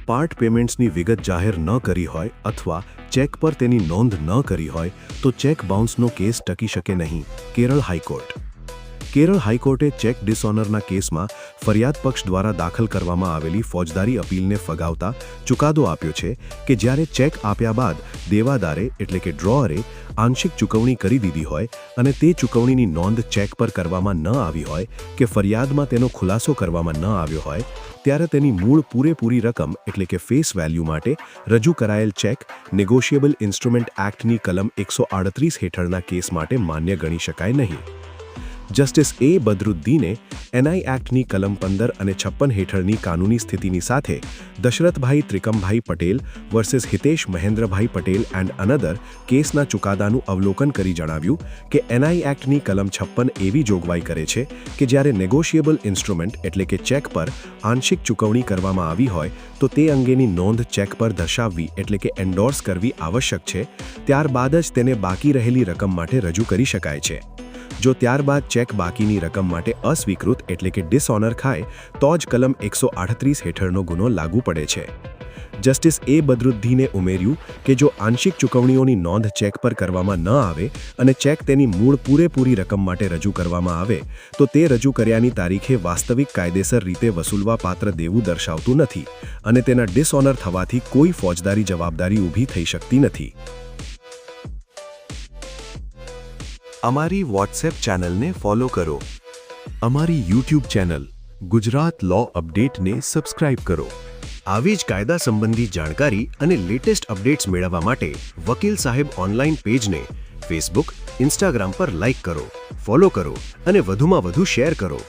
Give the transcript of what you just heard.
Part પેમેન્ટ્સની વિગત જાહેર ન કરી હોય અથવા ચેક પર તેની નોંધ ન કરી હોય તો ચેક બાઉન્સનો કેસ ટકી શકે નહીં. કેરળ હાઈકોર્ટ. કેરળ હાઈકોર્ટે ચેક ડિસઓનરના કેસમાં ફરિયાદ પક્ષ દ્વારા દાખલ કરવામાં આવેલી ફોજદારી અપીલને ફગાવતા ચુકાદો આપ્યો છે કે જ્યારે ચેક આપ્યા બાદ દેવાદારે એટલે કે ડ્રોઅરે આંશિક ચૂકવણી કરી દીધી હોય અને તે ચૂકવણીની નોંધ ચેક પર કરવામાં ન આવી હોય કે ફરિયાદમાં તેનો ખુલાસો કરવામાં ન આવ્યો હોય ત્યારે તેની મૂળ પૂરેપૂરી રકમ એટલે કે ફેસ વેલ્યુ માટે રજૂ કરાયેલ ચેક નેગોશિયેબલ ઇન્સ્ટ્રુમેન્ટ એક્ટની કલમ 138 હેઠળના કેસ માટે માન્ય ગણી શકાય નહીં. જસ્ટિસ એ બદરુદ્દીને એનઆઈ એક્ટની કલમ 15 અને 56 હેઠળની કાનૂની સ્થિતિની સાથે Dasharathbhai Trikambhai Patel versus Hitesh Mahendrabhai Patel and another કેસના ચુકાદાનું અવલોકન કરી જણાવ્યું કે એનઆઈ એક્ટની કલમ 56 એવી જોગવાઈ કરે છે કે જ્યારે નેગોશિયેબલ ઇન્સ્ટ્રુમેન્ટ એટલે કે ચેક પર આંશિક ચૂકવણી કરવામાં આવી હોય તો તે અંગેની નોંધ ચેક પર દર્શાવવી એટલે કે એન્ડોર્સ કરવી આવશ્યક છે. ત્યારબાદ જ તેને બાકી રહેલી રકમ માટે રજૂ કરી શકાય છે. જો ત્યારબાદ ચેક બાકીની રકમ માટે અસ્વીકૃત એટલે કે ડિસઓનર ખાય તો જ કલમ 138 હેઠળનો ગુનો લાગુ પડે છે. જસ્ટિસ એ બદરુદ્દીને ઉમેર્યું કે જો આંશિક ચૂકવણીઓની નોંધ ચેક પર કરવામાં ન આવે અને ચેક તેની મૂળ પૂરેપૂરી રકમ માટે રજૂ કરવામાં આવે તો તે રજૂ કર્યાની તારીખે વાસ્તવિક કાયદેસર રીતે વસૂલવા પાત્ર દેવું દર્શાવતું નથી અને તેના ડિસઓનર થવાથી કોઈ ફોજદારી જવાબદારી ઊભી થઈ શકતી નથી. અમારી વોટ્સએપ ચેનલને ફોલો કરો. અમારી યુટ્યુબ ચેનલ ગુજરાત લો અપડેટને સબસ્ક્રાઇબ કરો. આવી જ કાયદા સંબંધી જાણકારી અને લેટેસ્ટ અપડેટ્સ મેળવવા માટે વકીલ સાહેબ ઓનલાઈન પેજને ફેસબુક, ઇન્સ્ટાગ્રામ પર લાઇક કરો, ફોલો કરો અને વધુમાં વધુ શેર કરો.